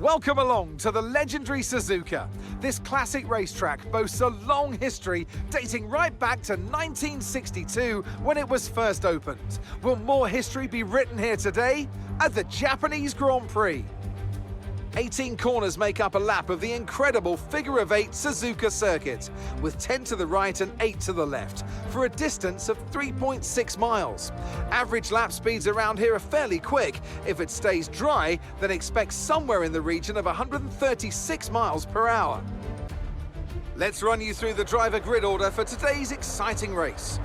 Welcome along to the legendary Suzuka. This classic racetrack boasts a long history dating right back to 1962 when it was first opened. Will more history be written here today at the Japanese Grand Prix? 18 corners make up a lap of the incredible figure-of-8 Suzuka Circuit, with 10 to the right and 8 to the left, for a distance of 3.6 miles. Average lap speeds around here are fairly quick. If it stays dry, then expect somewhere in the region of 136 miles per hour. Let's run you through the driver grid order for today's exciting race.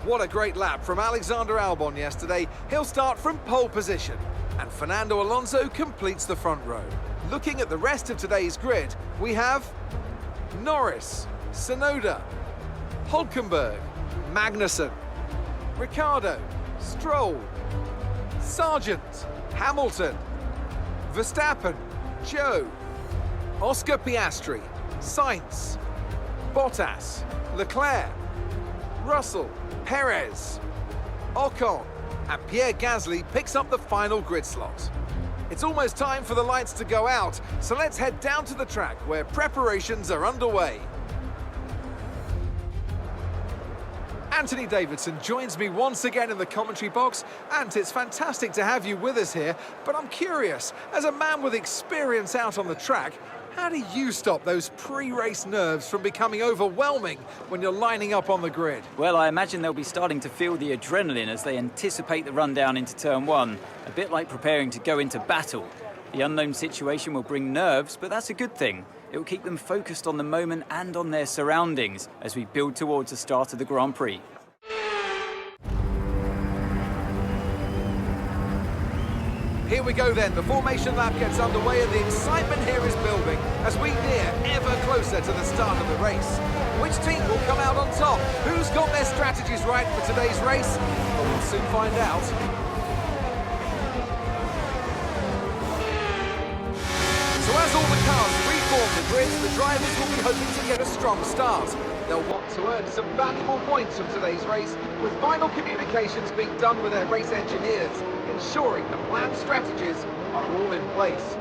What a great lap from Alexander Albon yesterday. He'll start from pole position, and Fernando Alonso completes the front row. Looking at the rest of today's grid, we have Norris, Tsunoda, Hülkenberg, Magnussen, Ricciardo, Stroll, Sargent, Hamilton, Verstappen, Joe, Oscar Piastri, Sainz, Bottas, Leclerc, Russell, Perez, Ocon, and Pierre Gasly picks up the final grid slot. It's almost time for the lights to go out, so let's head down to the track where preparations are underway. Anthony Davidson joins me once again in the commentary box, and it's fantastic to have you with us here, but I'm curious, as a man with experience out on the track, how do you stop those pre-race nerves from becoming overwhelming when you're lining up on the grid? Well, I imagine they'll be starting to feel the adrenaline as they anticipate the run down into turn one, a bit like preparing to go into battle. The unknown situation will bring nerves, but that's a good thing. It will keep them focused on the moment and on their surroundings as we build towards the start of the Grand Prix. Here we go then, the formation lap gets underway and the excitement here is building as we near ever closer to the start of the race. Which team will come out on top? Who's got their strategies right for today's race? Well, we'll soon find out. So as all the cars reform the grids, the drivers will be hoping to get a strong start. They'll want to earn some valuable points from today's race, with final communications being done with their race engineers, ensuring the planned strategies are all in place.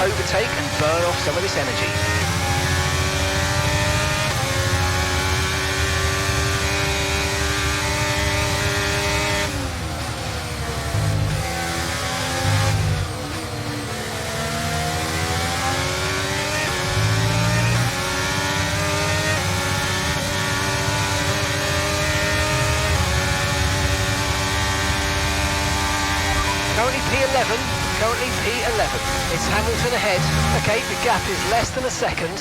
overtake and burn off some of this energy. Currently P11. It's Hamilton ahead. Okay, the gap is less than a second.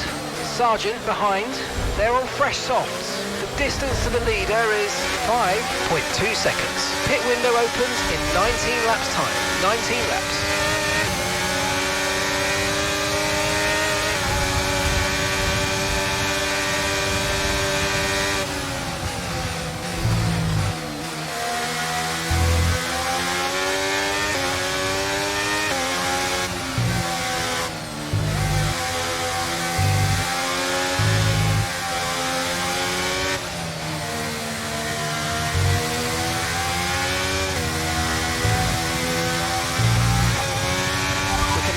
Sargent behind. They're on fresh softs. The distance to the leader is 5.2 seconds. Pit window opens in 19 laps time. 19 laps.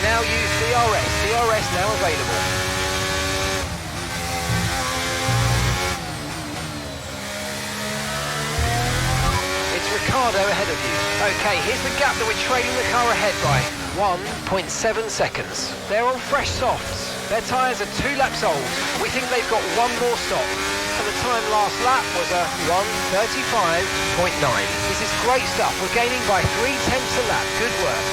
Now use DRS now available. It's Ricciardo ahead of you. Okay, here's the gap that we're trailing the car ahead by. 1.7 seconds. They're on fresh softs. Their tyres are 2 laps old. We think they've got one more stop. And the time last lap was a 1:35.9. This is great stuff. We're gaining by 0.3 a lap. Good work.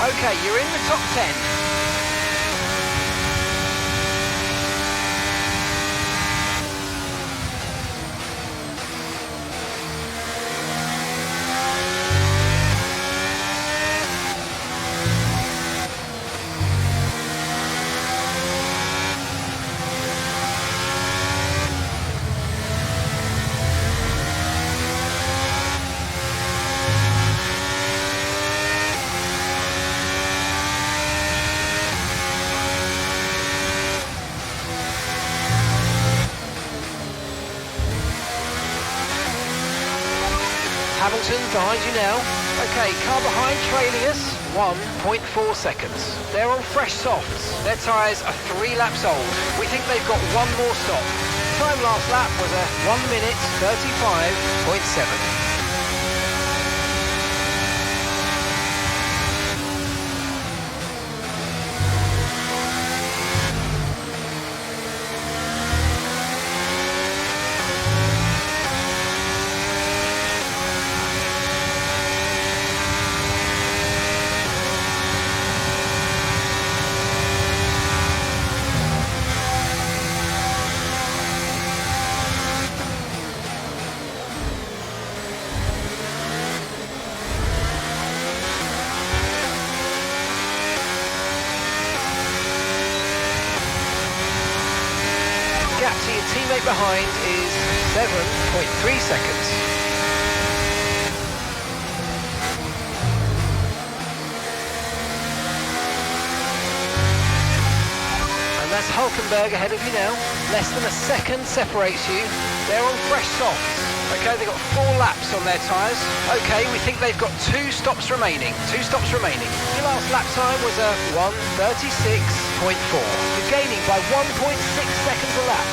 Okay, you're in the top 10. Hamilton behind you now. Okay, car behind trailing us, 1.4 seconds. They're on fresh softs. Their tyres are 3 laps old. We think they've got one more stop. Time last lap was a 1:35.7. Gap to your teammate behind is 7.3 seconds. And that's Hulkenberg ahead of you now. Less than a second separates you. They're on fresh softs. Okay, they've got 4 laps on their tyres. Okay, we think they've got 2 stops remaining. 2 stops remaining. Your last lap time was a 1:36.4. You're gaining by 1.6 seconds a lap.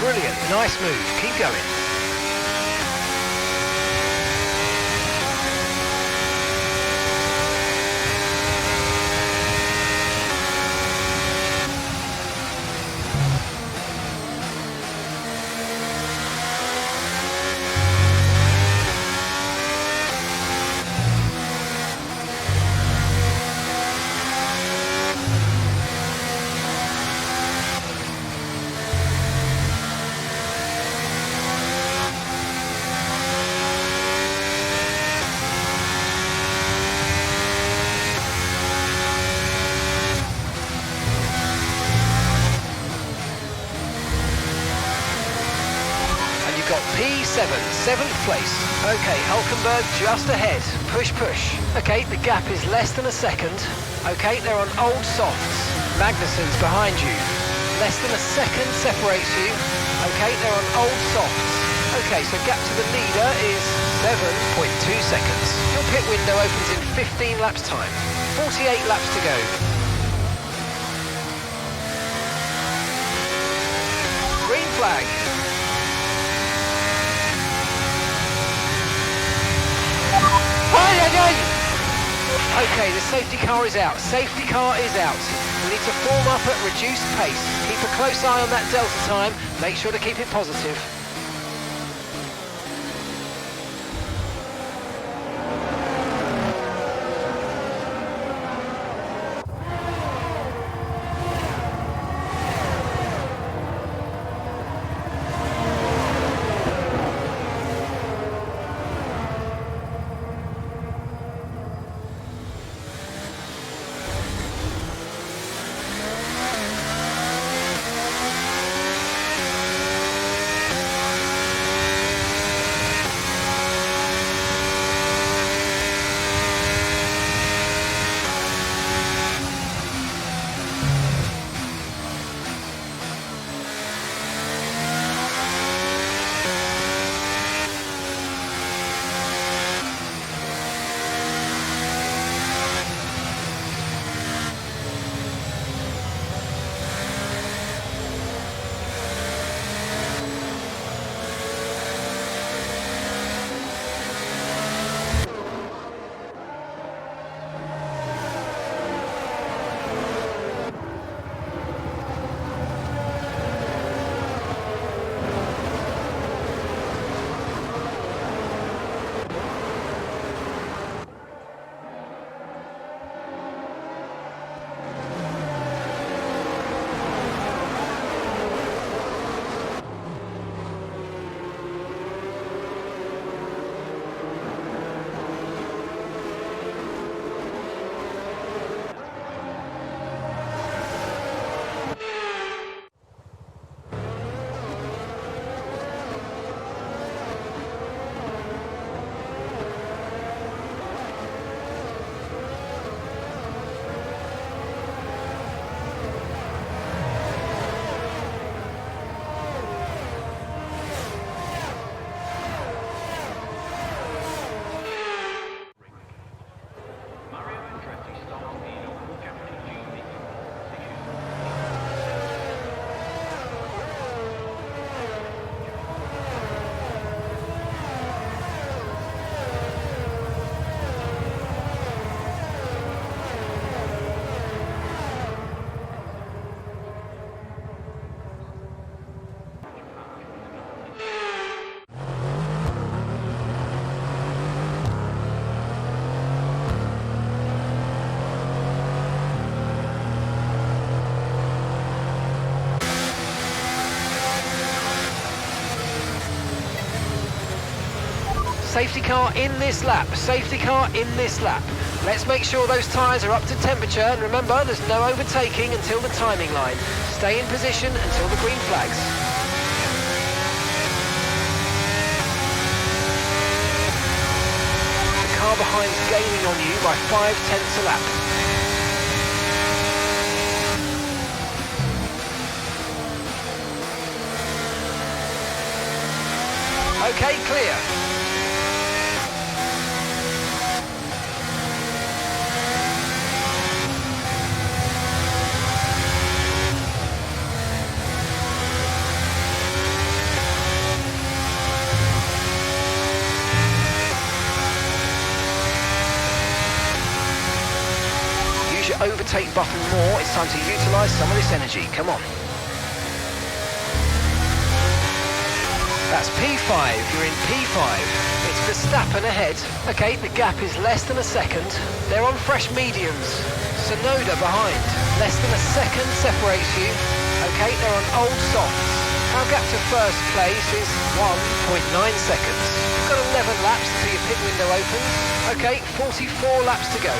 Brilliant, nice move, keep going. Got P7, 7th place. Okay, Hulkenberg just ahead. Push, push. Okay, the gap is less than a second. Okay, they're on old softs. Magnussen's behind you. Less than a second separates you. Okay, they're on old softs. Okay, so gap to the leader is 7.2 seconds. Your pit window opens in 15 laps time. 48 laps to go. Green flag. Okay, the safety car is out. Safety car is out. We need to form up at reduced pace. Keep a close eye on that delta time. Make sure to keep it positive. Safety car in this lap, safety car in this lap. Let's make sure those tyres are up to temperature, and remember, there's no overtaking until the timing line. Stay in position until the green flags. The car behind's gaining on you by 5/10 a lap. Okay, clear. overtake button more, it's time to utilise some of this energy. Come on. That's P5, you're in P5. It's Verstappen ahead. Okay, the gap is less than a second. They're on fresh mediums. Sonoda behind. Less than a second separates you. Okay, they're on old softs. Our gap to first place is 1.9 seconds. You've got 11 laps until your pit window opens. Okay, 44 laps to go.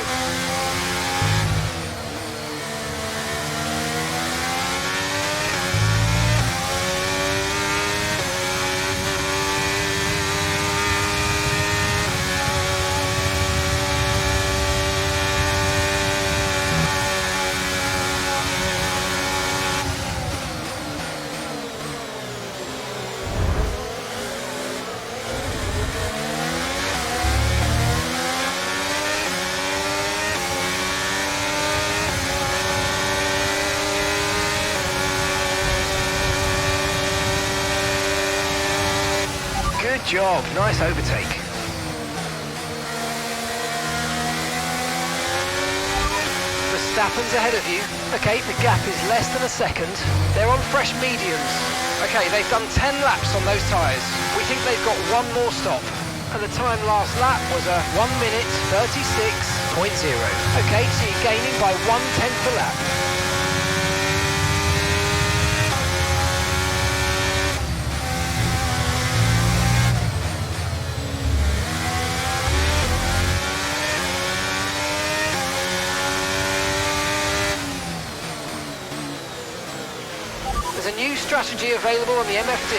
Good job, nice overtake. Verstappen's ahead of you. Okay, the gap is less than a second. They're on fresh mediums. Okay, they've done 10 laps on those tyres. We think they've got one more stop. And the time last lap was a 1 minute 36.0. Okay, so you're gaining by 1/10 a lap. There's a new strategy available on the MFD.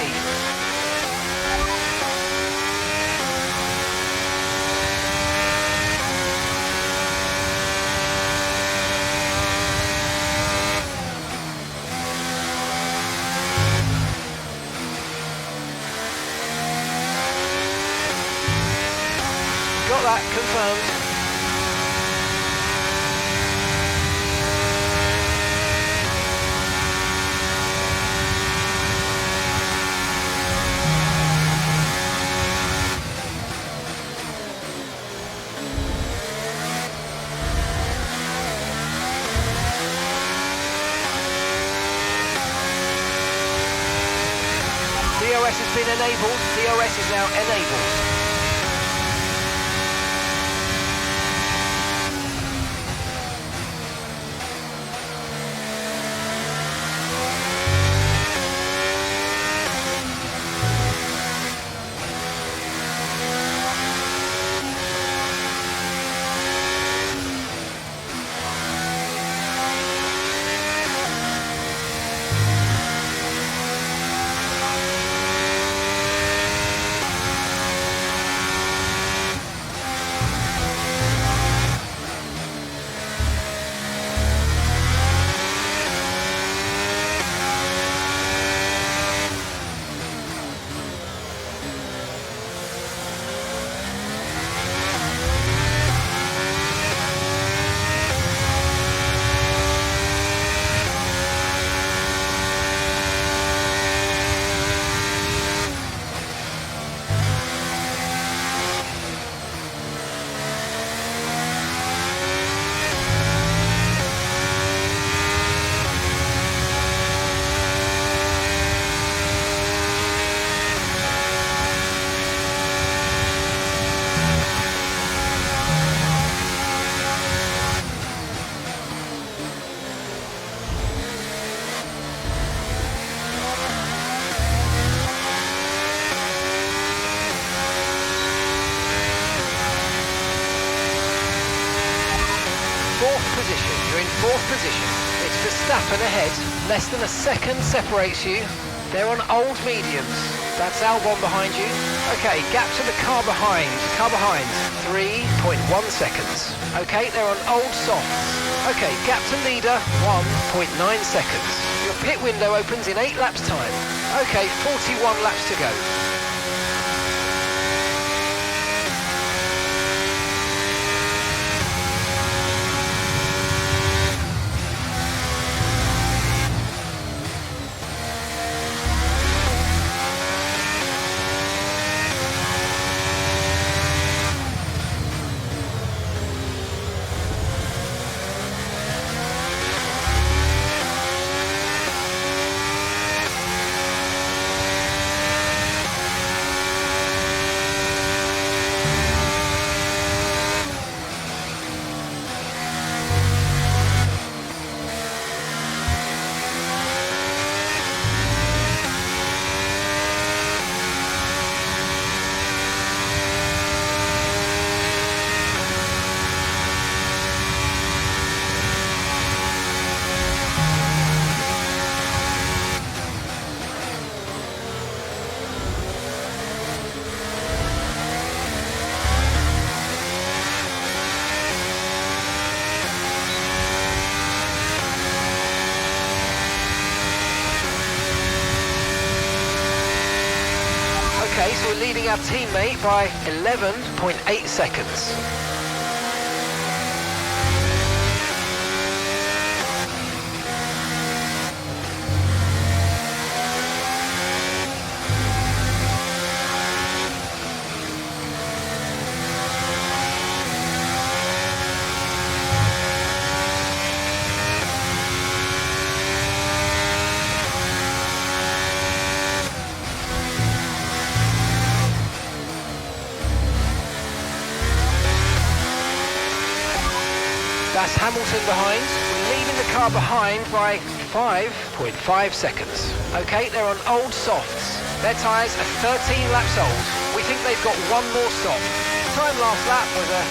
Got that confirmed. DRS has been enabled. DRS is now enabled. You're in fourth position. It's Verstappen ahead. Less than a second separates you. They're on old mediums. That's Albon behind you. Okay, gap to the car behind. 3.1 seconds. Okay, they're on old softs. Okay, gap to leader, 1.9 seconds. Your pit window opens in 8 laps time. Okay, 41 laps to go. Okay, so we're leading our teammate by 11.8 seconds. That's Hamilton behind. We're leaving the car behind by 5.5 seconds. Okay, they're on old softs. Their tyres are 13 laps old. We think they've got one more stop. Time last lap was a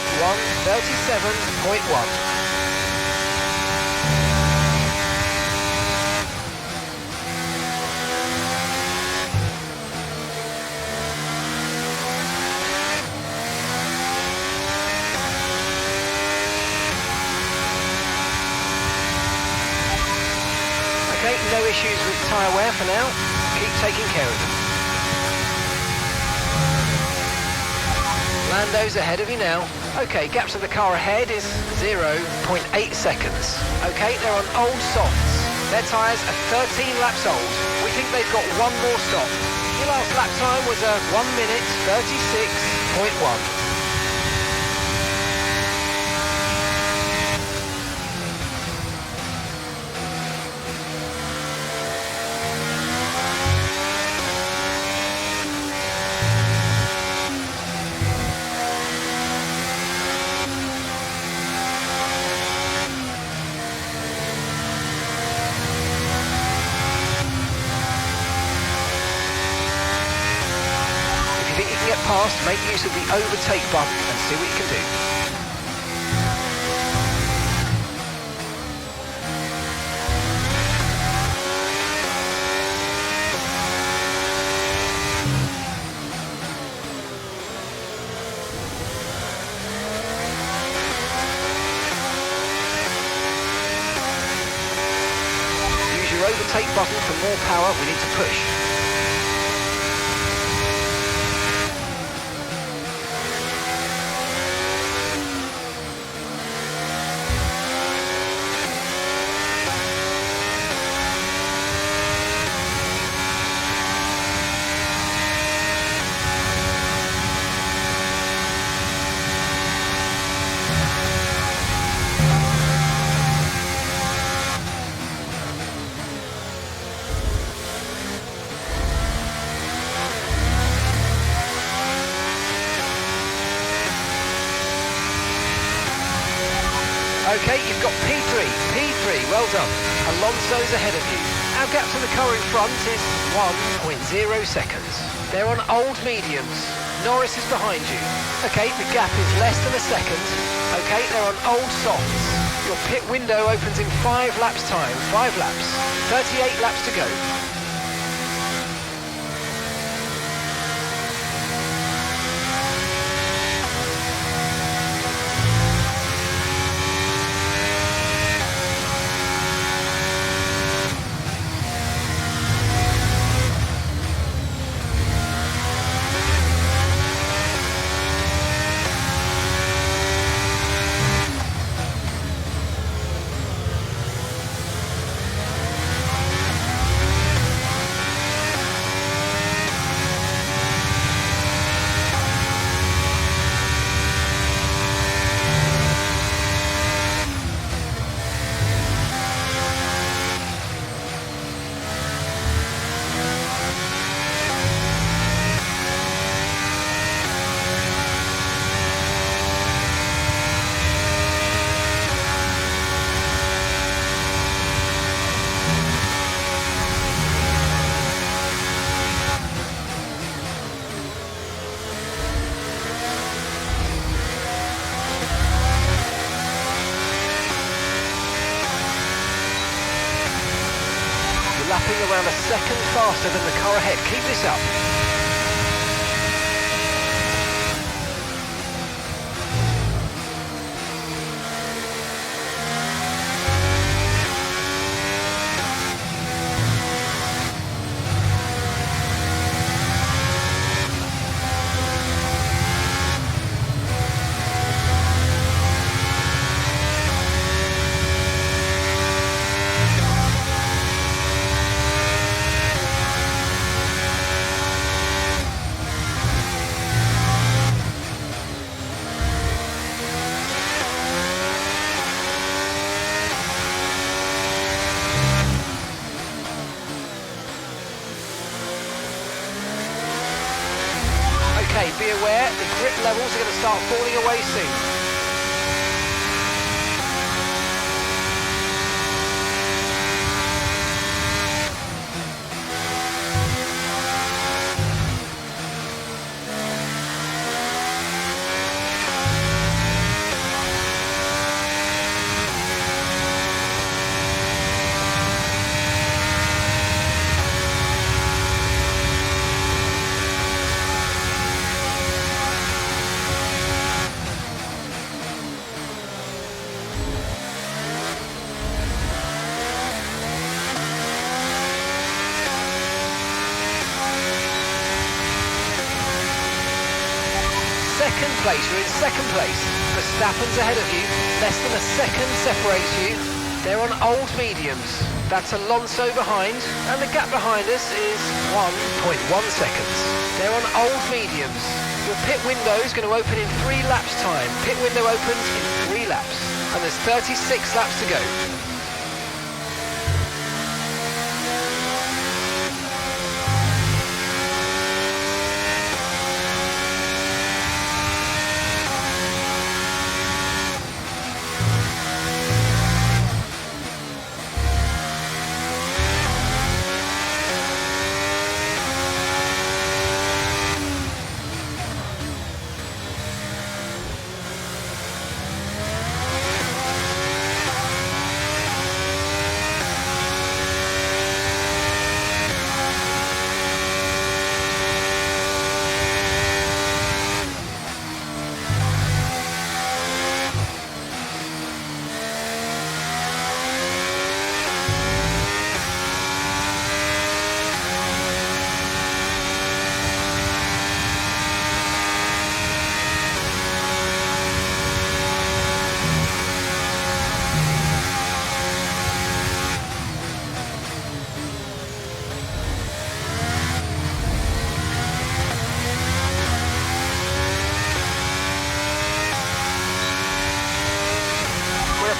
1:37.1. Okay, no issues with tyre wear for now. Keep taking care of them. Lando's ahead of you now. Okay, gap to the car ahead is 0.8 seconds. Okay, they're on old softs. Their tyres are 13 laps old. We think they've got one more stop. Your last lap time was a 1:36.1. Past, make use of the overtake button and see what you can do. Use your overtake button for more power. We need to push. Okay, you've got P3, well done. Alonso's ahead of you. Our gap to the car in front is 1.0 seconds. They're on old mediums. Norris is behind you. Okay, the gap is less than a second. Okay, they're on old softs. Your pit window opens in 5 laps time, 5 laps. 38 laps to go. Lapping around a second faster than the car ahead. Keep this up. Okay, be aware, the grip levels are going to start falling away soon. Second place, you're in second place. Verstappen's ahead of you, less than a second separates you. They're on old mediums. That's Alonso behind, and the gap behind us is 1.1 seconds. They're on old mediums. Your pit window is going to open in 3 laps time. Pit window opens in 3 laps, and there's 36 laps to go.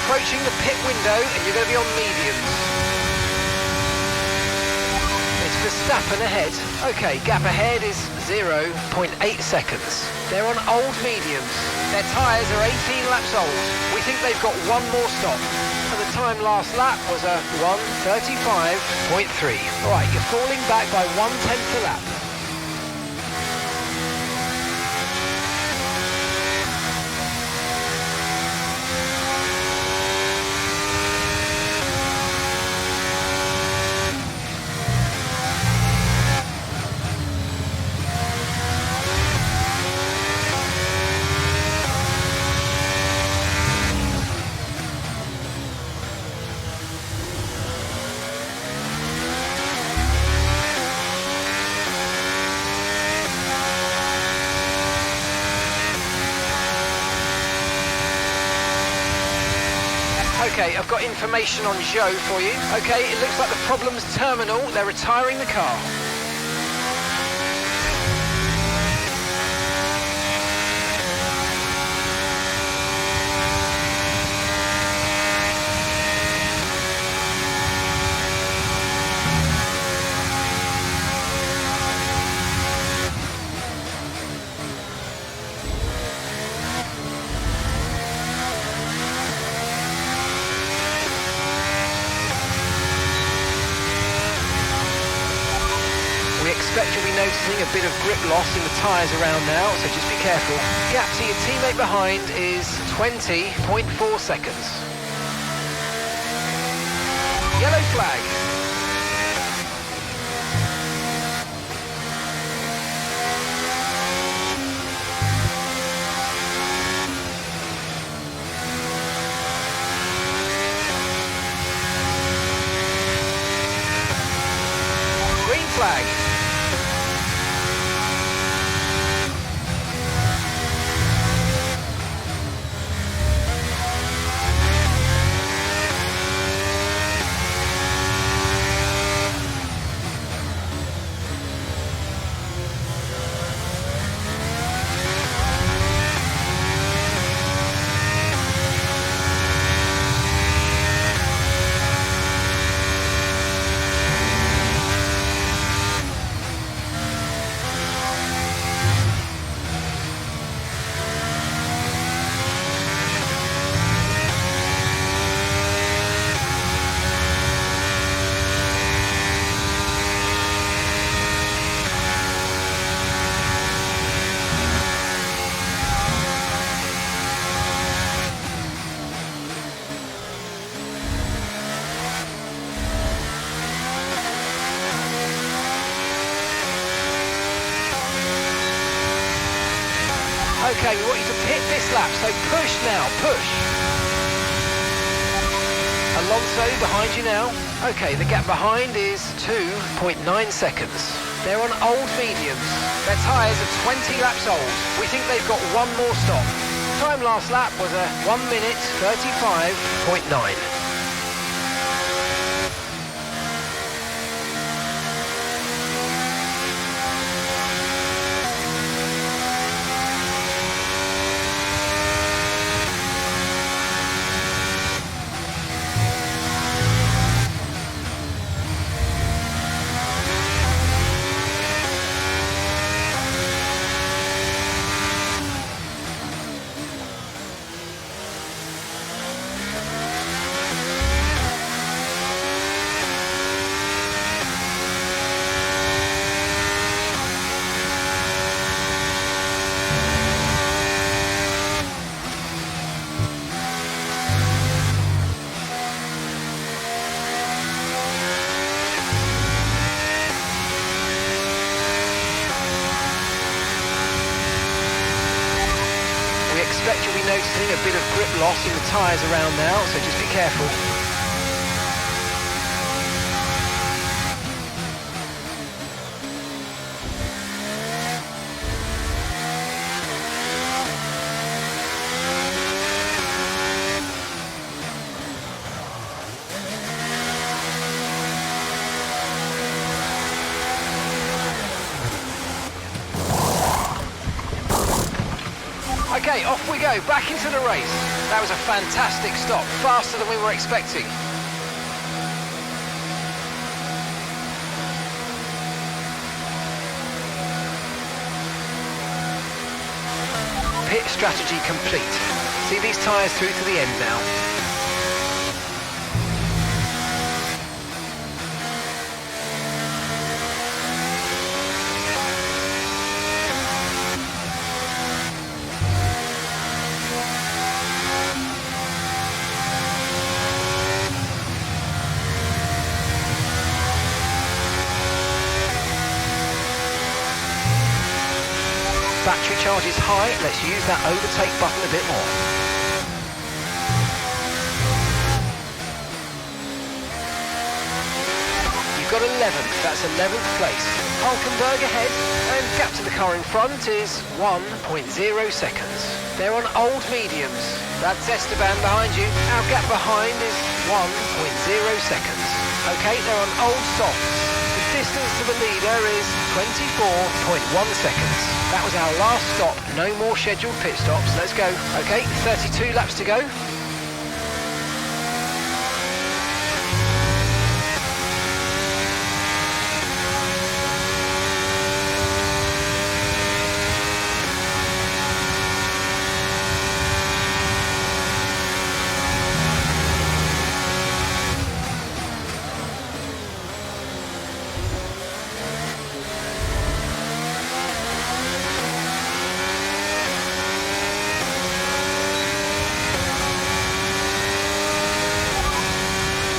Approaching the pit window and you're going to be on mediums. It's Verstappen ahead. Okay, gap ahead is 0.8 seconds. They're on old mediums. Their tyres are 18 laps old. We think they've got one more stop. And the time last lap was a 1:35.3. Alright, you're falling back by 1/10 a lap. Okay, I've got information on Joe for you. Okay, it looks like the problem's terminal. They're retiring the car. You'll be noticing a bit of grip loss in the tyres around now, so just be careful. Gap to your teammate behind is 20.4 seconds. Yellow flag. Green flag. Okay, we want you to hit this lap, so push now, push. Alonso behind you now. Okay, the gap behind is 2.9 seconds. They're on old mediums. Their tyres are 20 laps old. We think they've got one more stop. Time last lap was a 1 minute 35.9. You'll be noticing a bit of grip loss in the tyres around now, so just be careful. Okay, off we go, back into the race. That was a fantastic stop, faster than we were expecting. Pit strategy complete. See these tyres through to the end now. Battery charge is high, let's use that overtake button a bit more. You've got 11th, that's 11th place. Hulkenberg ahead, and gap to the car in front is 1.0 seconds. They're on old mediums. That's Esteban behind you. Our gap behind is 1.0 seconds. Okay, they're on old softs. The distance to the leader is 24.1 seconds. That was our last stop. No more scheduled pit stops. Let's go. Okay, 32 laps to go.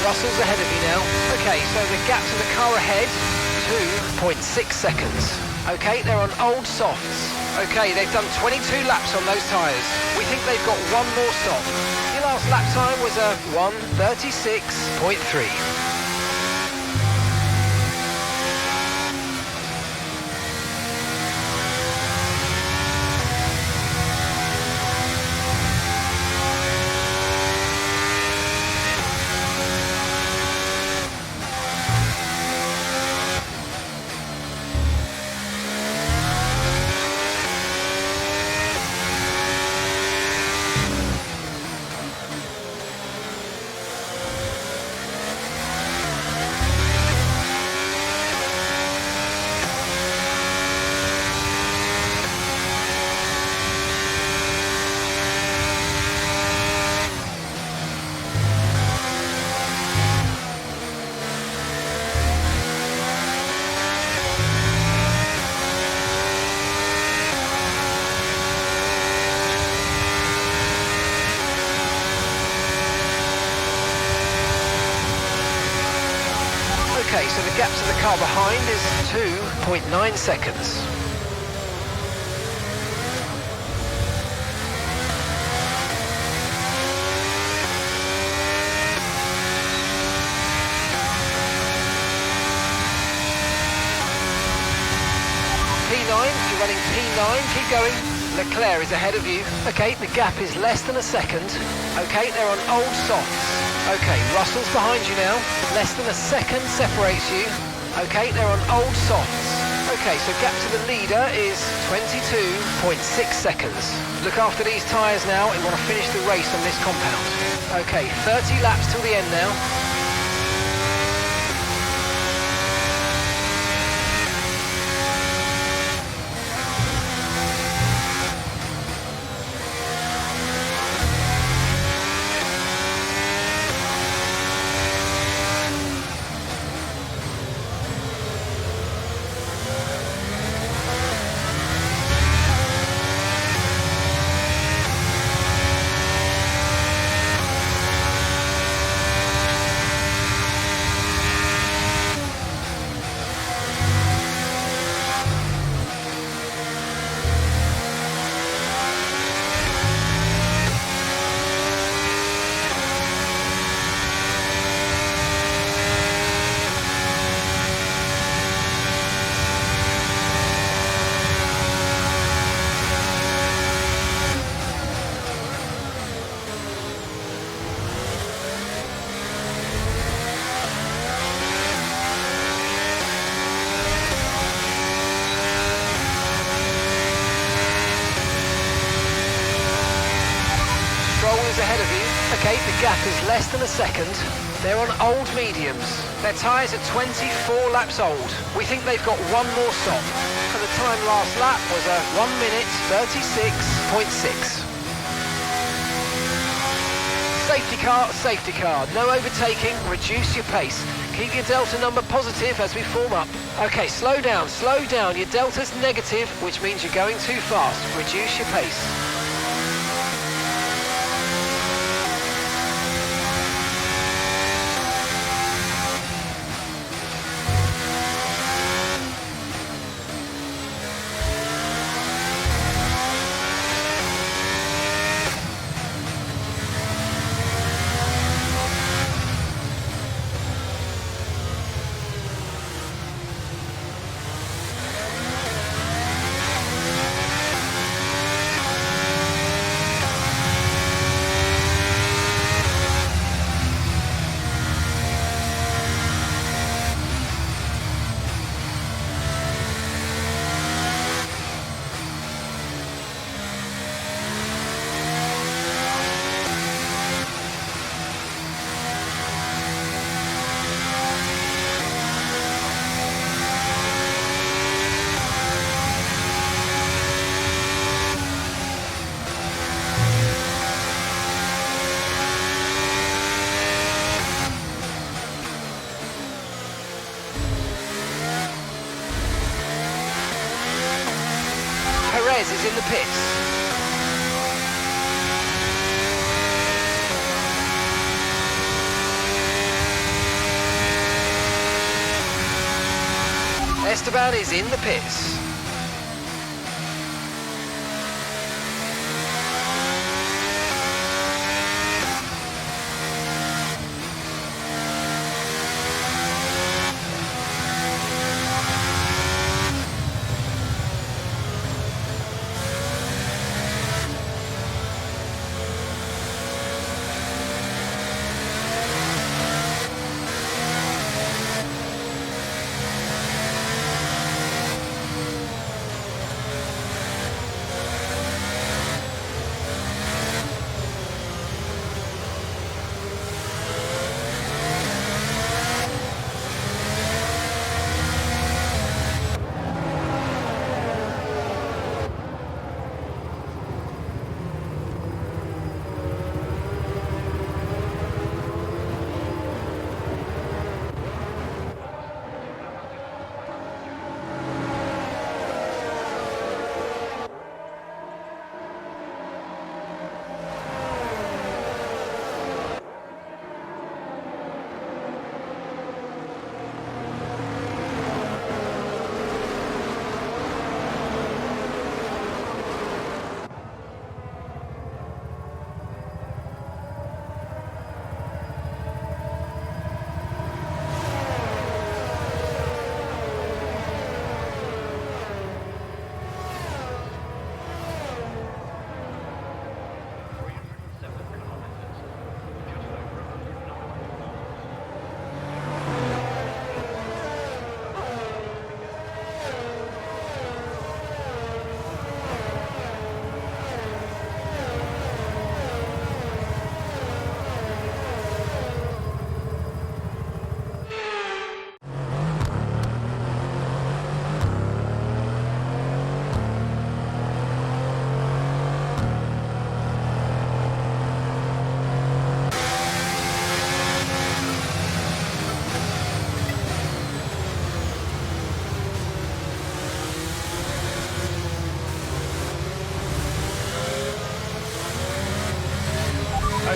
Russell's ahead of you now. Okay, so the gap to the car ahead, 2.6 seconds. Okay, they're on old softs. Okay, they've done 22 laps on those tyres. We think they've got one more stop. Your last lap time was a 1:36.3. Okay, so the gap to the car behind is 2.9 seconds. you're running P9, keep going. Leclerc is ahead of you. Okay, the gap is less than a second. Okay, they're on old softs. Okay, Russell's behind you now. Less than a second separates you. Okay, they're on old softs. Okay, so gap to the leader is 22.6 seconds. Look after these tyres now. We want to finish the race on this compound. Okay, 30 laps till the end now. Ahead of you. Okay, the gap is less than a second. They're on old mediums. Their tyres are 24 laps old. We think they've got one more stop. And the time last lap was a 1 minute 36.6. Safety car. No overtaking, reduce your pace. Keep your delta number positive as we form up. Okay, slow down. Your delta's negative, which means you're going too fast. Reduce your pace. Perez is in the pits. Esteban is in the pits.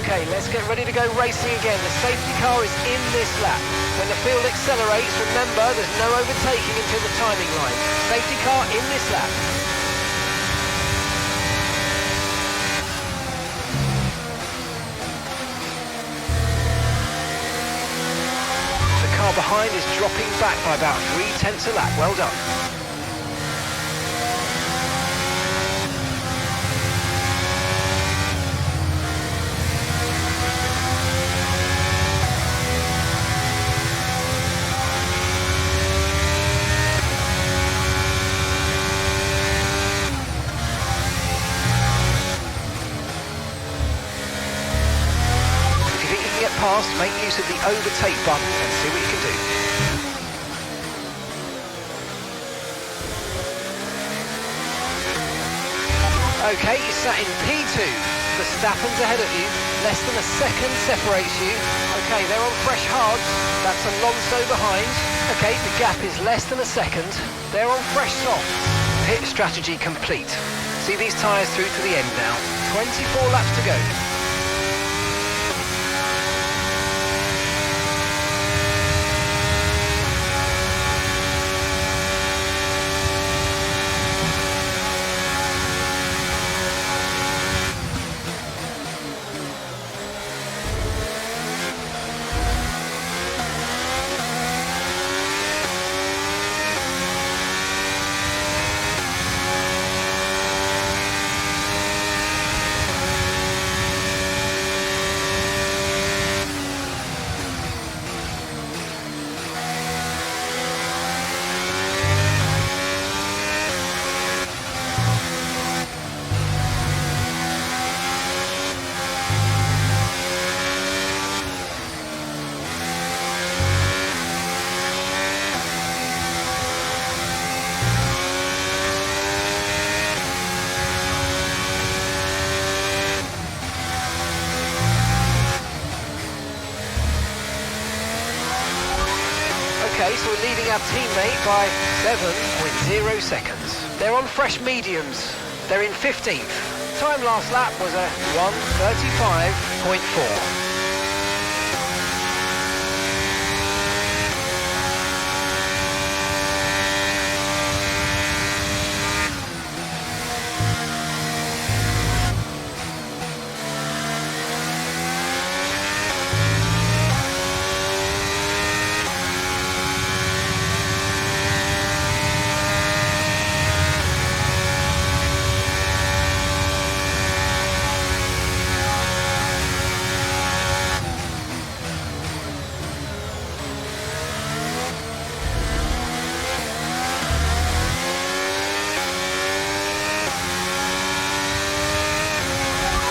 Okay, let's get ready to go racing again. The safety car is in this lap. When the field accelerates, remember there's no overtaking until the timing line. Safety car in this lap. The car behind is dropping back by about 0.3 a lap. Well done. Past, make use of the overtake button and see what you can do. Okay, you sat in P2. Verstappen's ahead of you. Less than a second separates you. Okay, they're on fresh hards. That's Alonso behind. Okay, the gap is less than a second. They're on fresh softs. Pit strategy complete. See these tyres through to the end now. 24 laps to go. Okay, so we're leading our teammate by 7.0 seconds. They're on fresh mediums. They're in 15th. Time last lap was a 1:35.4.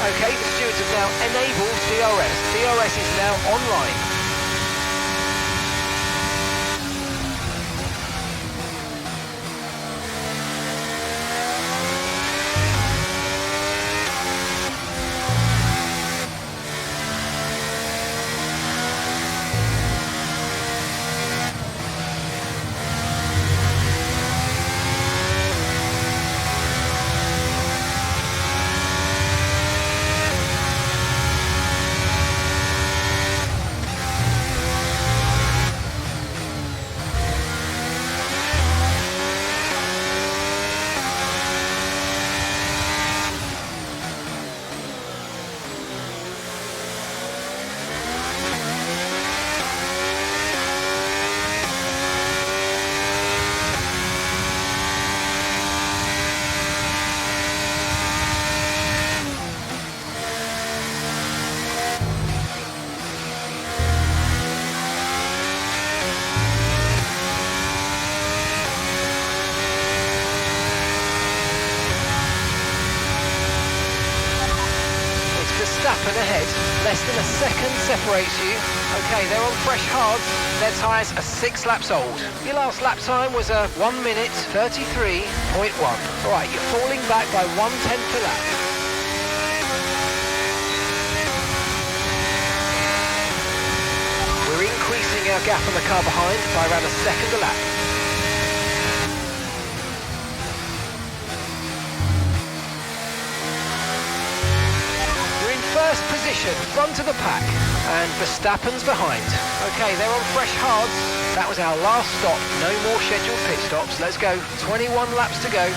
Okay, the stewards have now enabled DRS. DRS is now online. Verstappen ahead, less than a second separates you. Okay, they're on fresh hards. Their tyres are 6 laps old. Your last lap time was a 1:33.1. All right, you're falling back by 1/10 a lap. We're increasing our gap on the car behind by around a second a lap. First position front of the pack, and Verstappen's behind. Okay, they're on fresh hards. That was our last stop. No more scheduled pit stops. Let's go. 21 laps to go.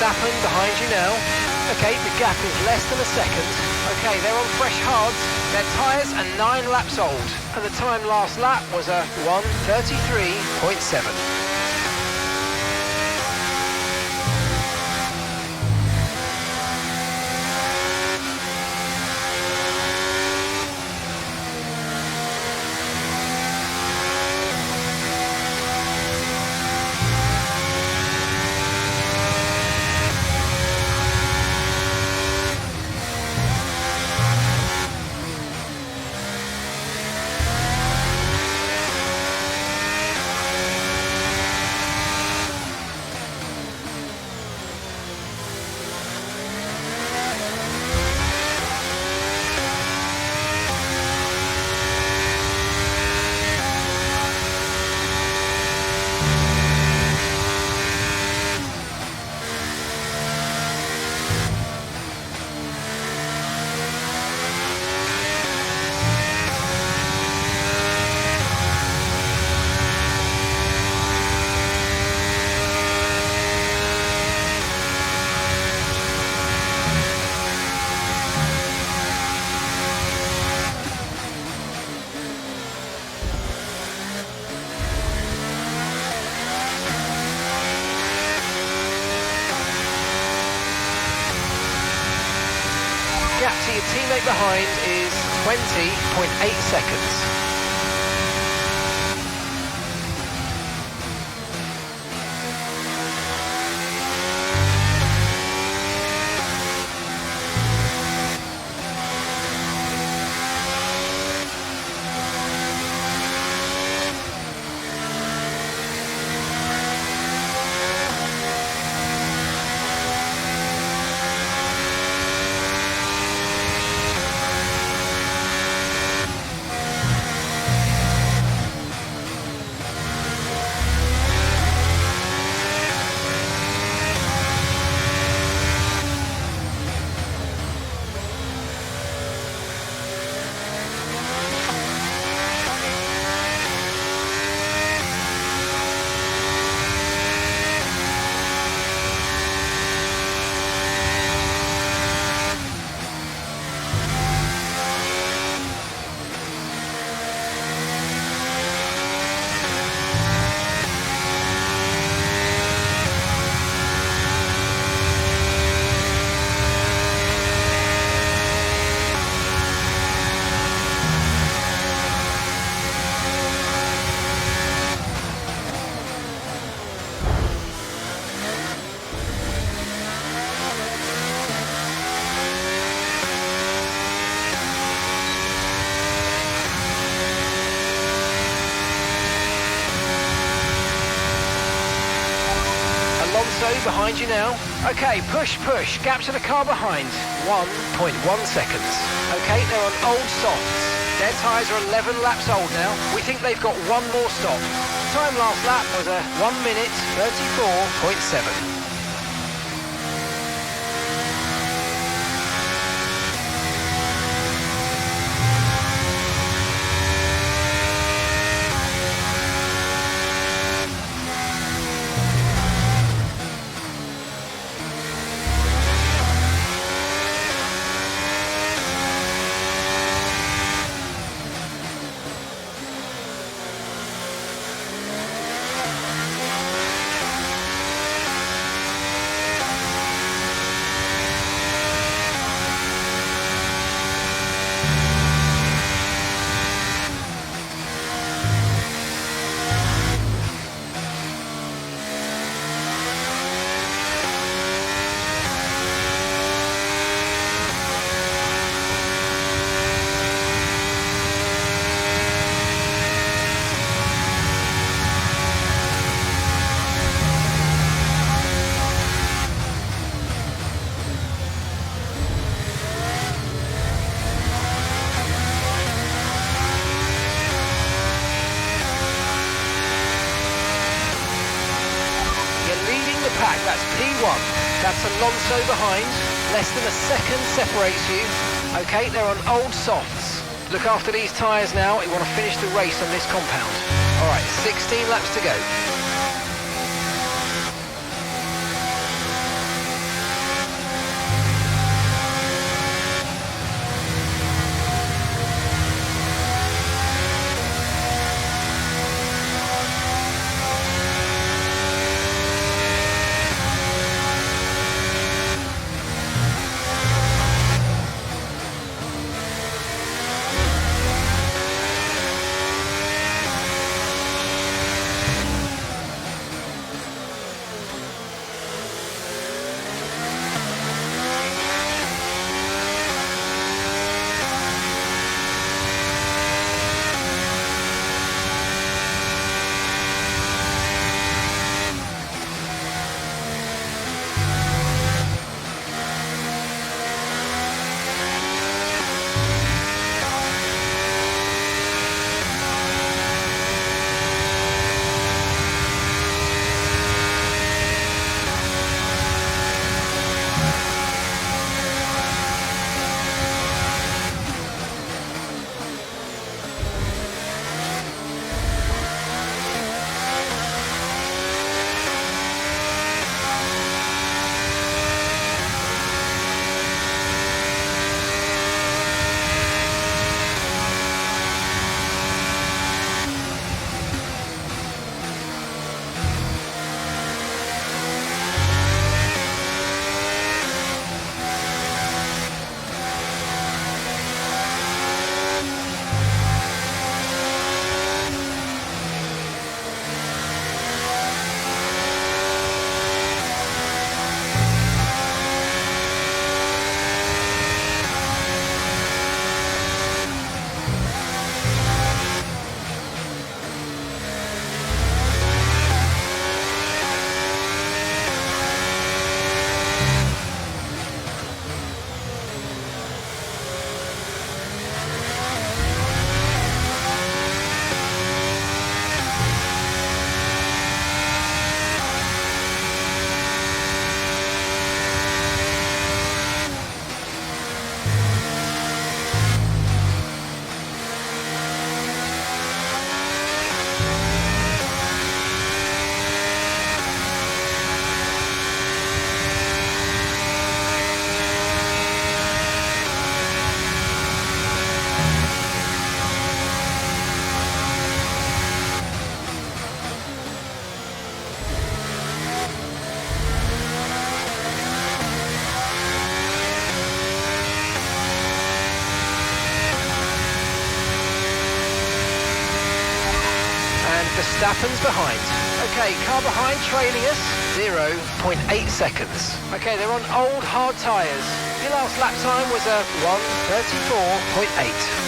Verstappen behind you now. Okay, the gap is less than a second. Okay, they're on fresh hards. Their tyres are 9 laps old, and the time last lap was a 1:33.7. Gap to your teammate behind is 20.8 seconds. Alonso behind you now. Okay, push, push. Gap to the car behind. 1.1 seconds. Okay, they're on old softs. Their tyres are 11 laps old now. We think they've got one more stop. Time last lap was a 1 minute 34.7. That's P1. That's Alonso behind. Less than a second separates you. Okay, they're on old softs. Look after these tyres now. You want to finish the race on this compound. All right, 16 laps to go. Verstappen's behind. Okay, car behind trailing us, 0.8 seconds. Okay, they're on old hard tyres. Your last lap time was a 1:34.8.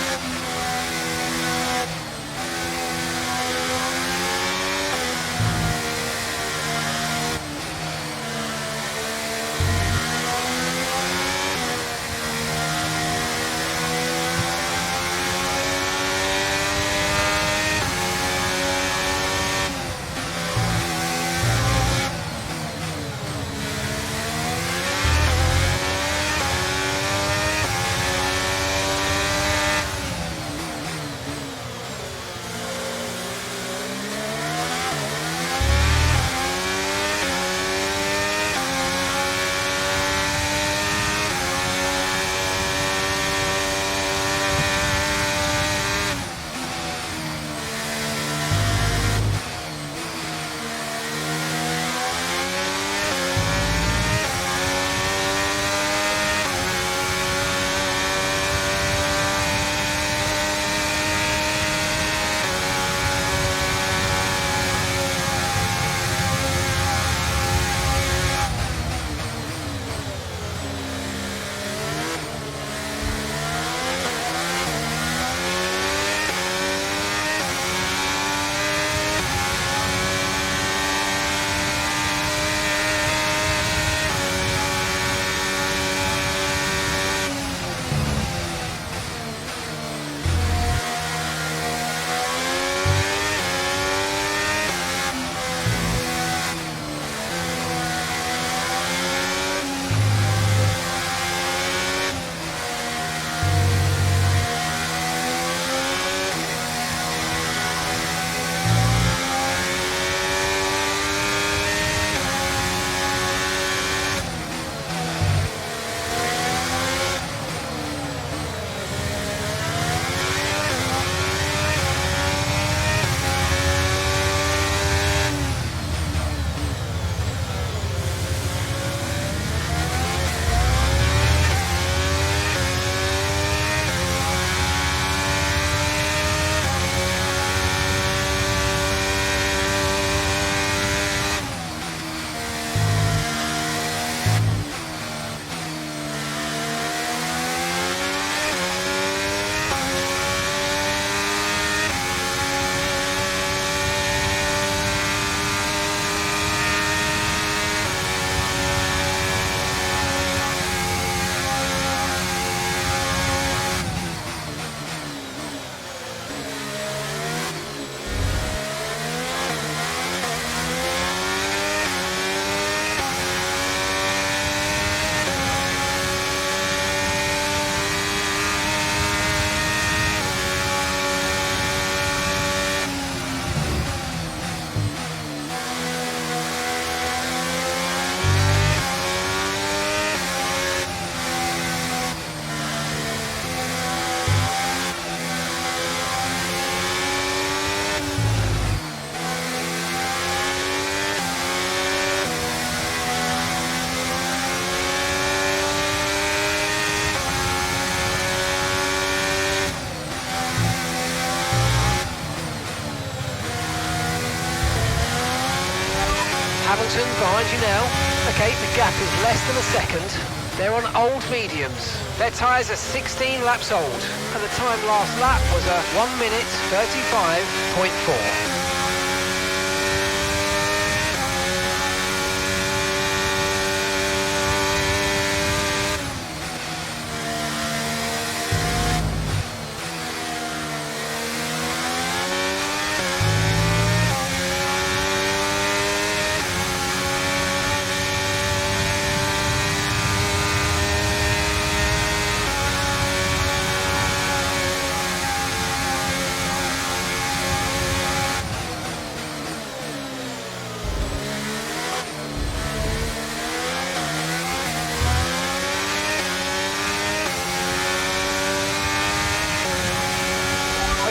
Hamilton's behind you now. Okay, the gap is less than a second. They're on old mediums. Their tyres are 16 laps old, and the time last lap was a 1 minute 35.4.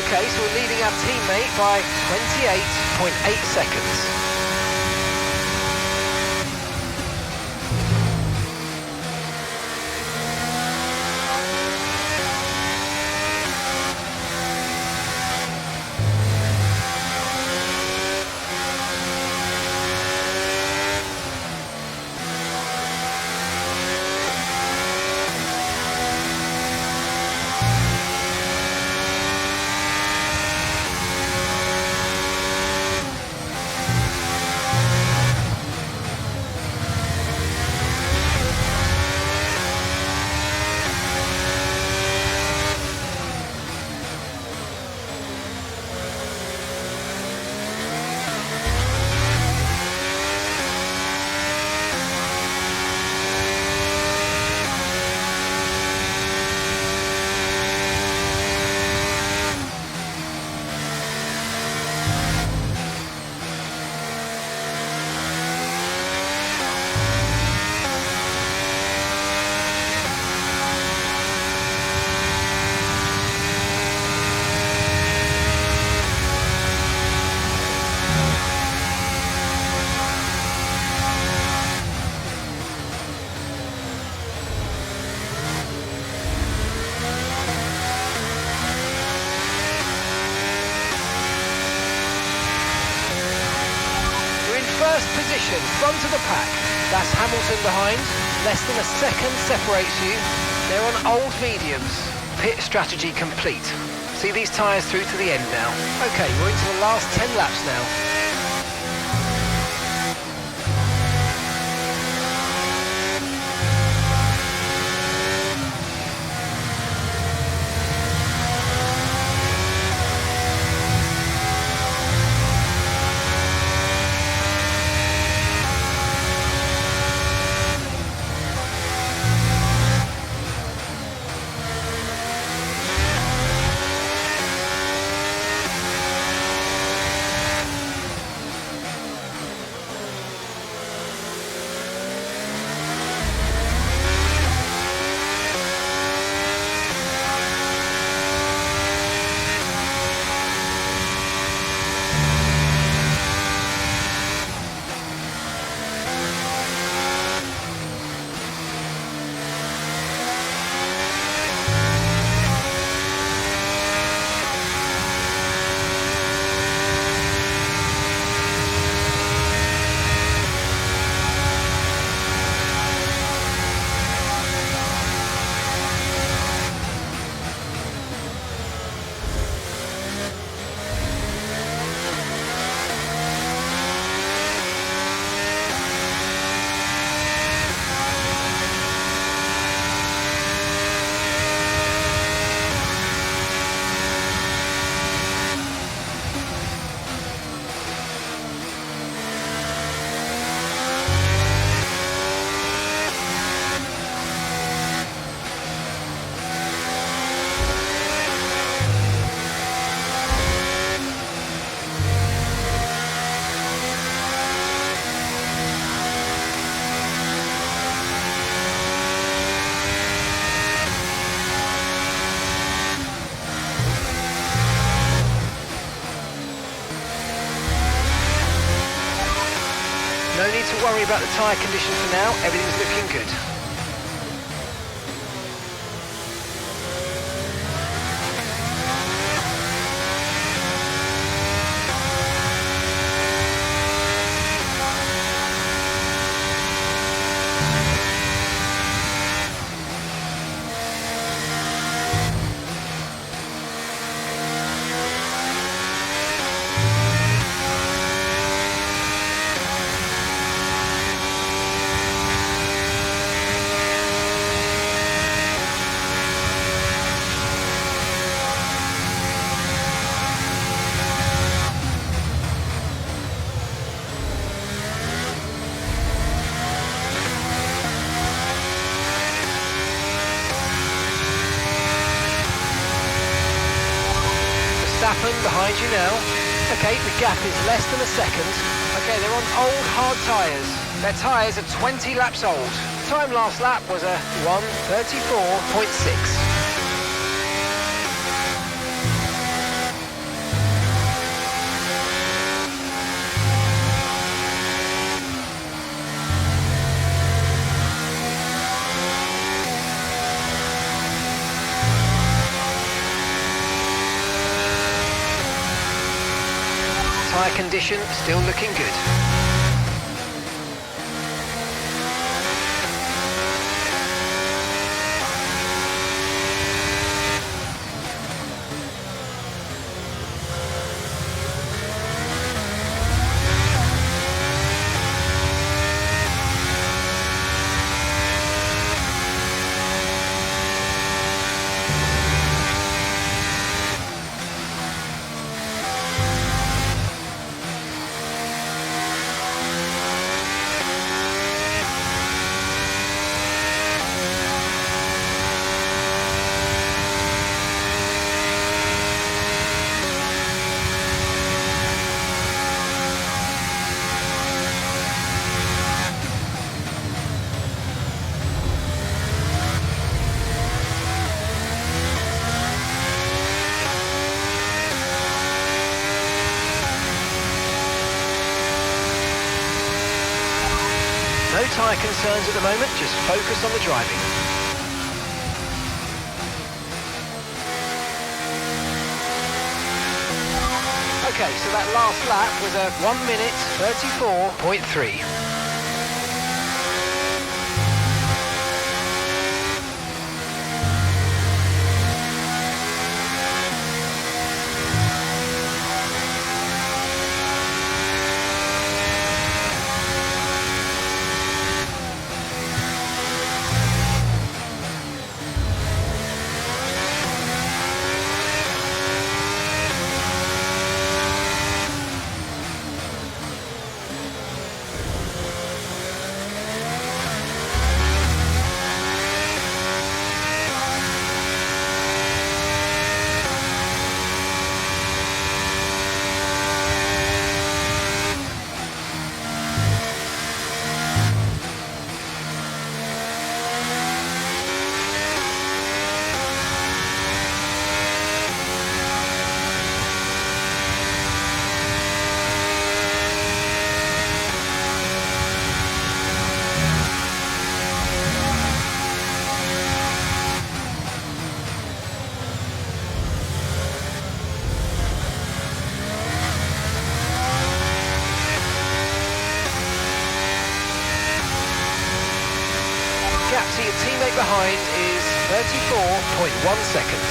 Okay, so we're leading our teammate by 28.8 seconds. First position, front of the pack. That's Hamilton behind. Less than a second separates you. They're on old mediums. Pit strategy complete. See these tyres through to the end now. Okay, we're into the last 10 laps now. No need to worry about the tyre condition for now, everything's looking good. Verstappen behind you now. Okay, the gap is less than a second. Okay, they're on old hard tyres. Their tyres are 20 laps old. Time last lap was a 1:34.6. Tyre condition still looking good. No tyre concerns at the moment, just focus on the driving. Okay, so that last lap was a 1:34.3. Gap to your teammate behind is 34.1 seconds.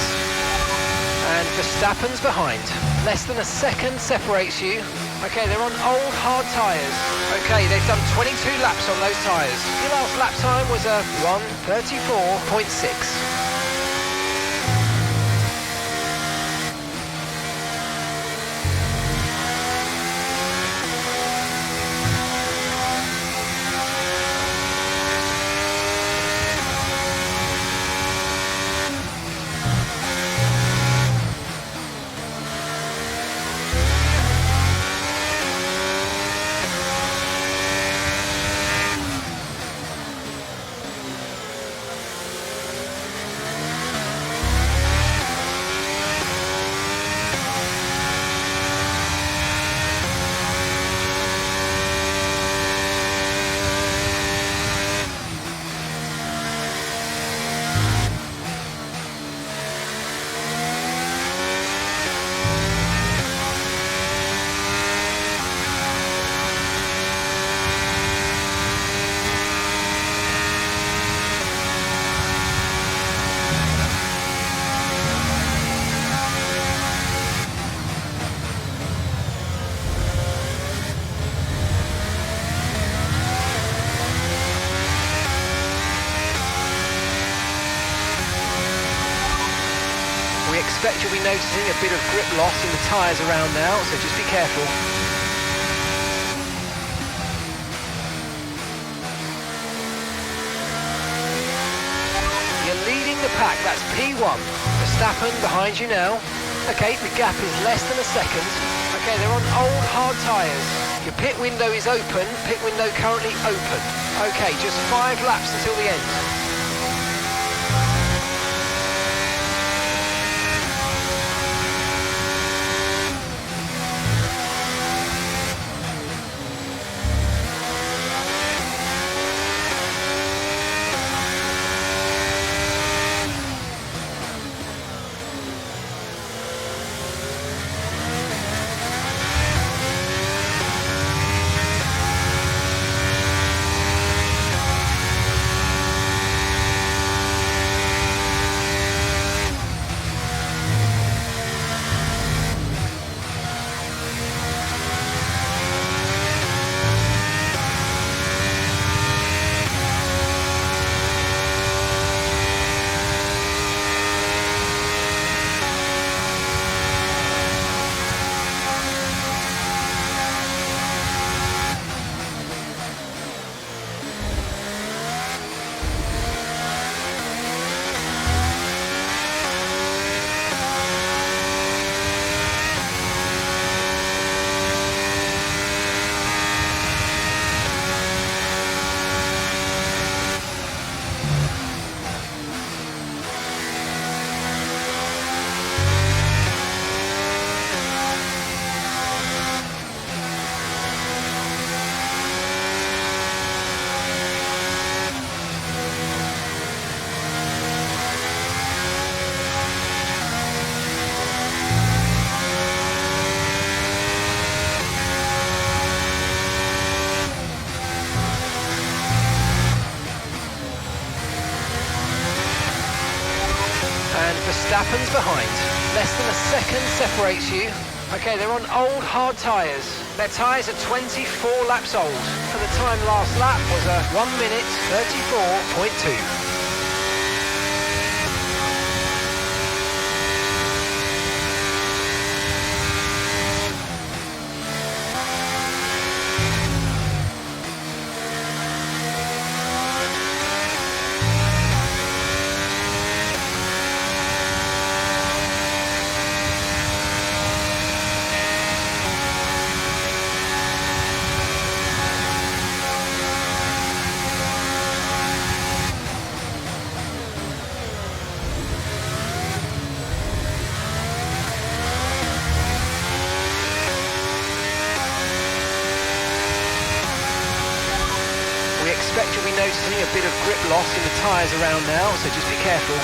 And Verstappen's behind. Less than a second separates you. Okay, they're on old hard tyres. Okay, they've done 22 laps on those tyres. Your last lap time was a 1:34.6. We expect you'll be noticing a bit of grip loss in the tyres around now, so just be careful. You're leading the pack, that's P1. Verstappen behind you now. Okay, the gap is less than a second. Okay, they're on old hard tyres. Your pit window is open, pit window currently open. Okay, just 5 laps until the end. Verstappen's behind. Less than a second separates you. Okay, they're on old hard tyres. Their tyres are 24 laps old. And the time last lap was a 1 minute 34.2. You'll be noticing a bit of grip loss in the tyres around now, so just be careful.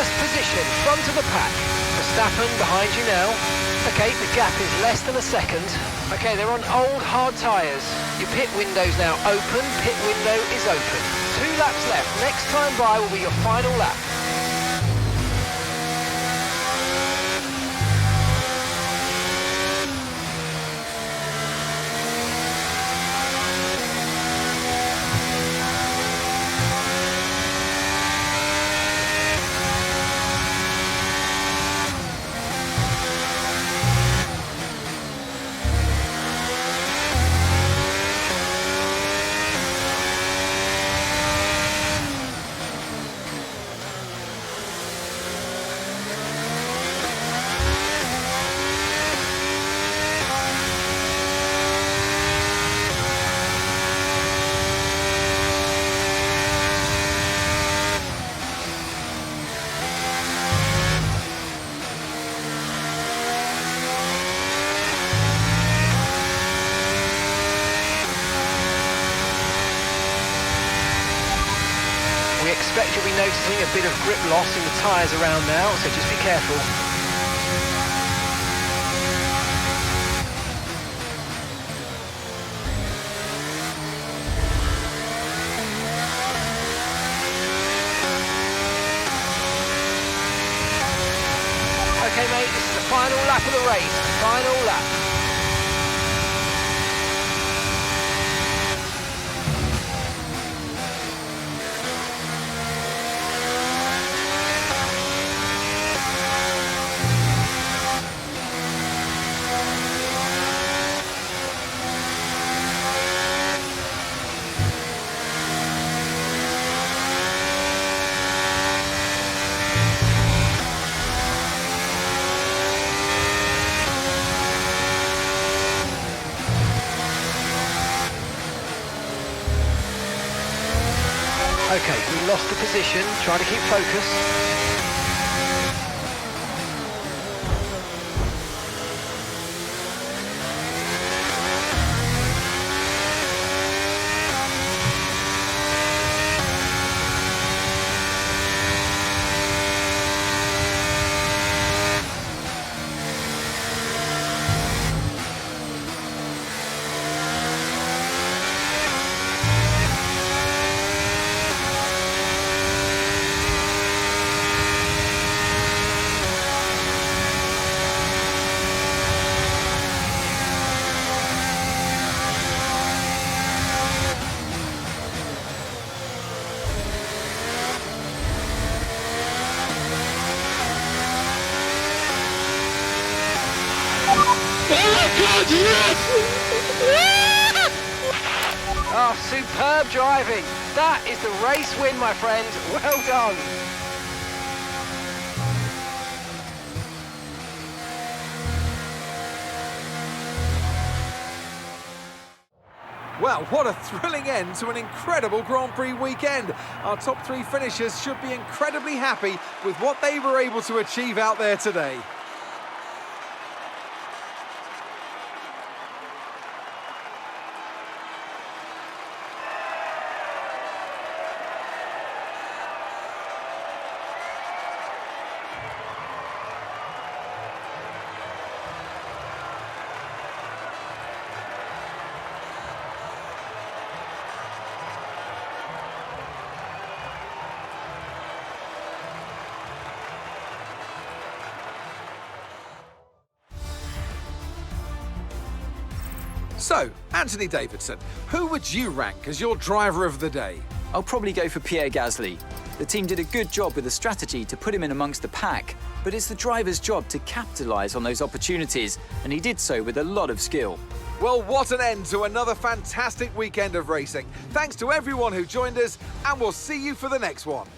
Position, front of the pack. Verstappen behind you now. Okay, the gap is less than a second. Okay, they're on old hard tyres. Your pit window's now open, pit window is open. 2 laps left. Next time by will be your final lap. We expect you'll be noticing a bit of grip loss in the tyres around now, so just be careful. Okay mate, this is the final lap of the race, final lap. Okay, we lost the position, try to keep focus. Oh, superb driving. That is the race win, my friend. Well done. Well, what a thrilling end to an incredible Grand Prix weekend. Our top three finishers should be incredibly happy with what they were able to achieve out there today. So, Anthony Davidson, who would you rank as your driver of the day? I'll probably go for Pierre Gasly. The team did a good job with the strategy to put him in amongst the pack, but it's the driver's job to capitalise on those opportunities, and he did so with a lot of skill. Well, what an end to another fantastic weekend of racing. Thanks to everyone who joined us, and we'll see you for the next one.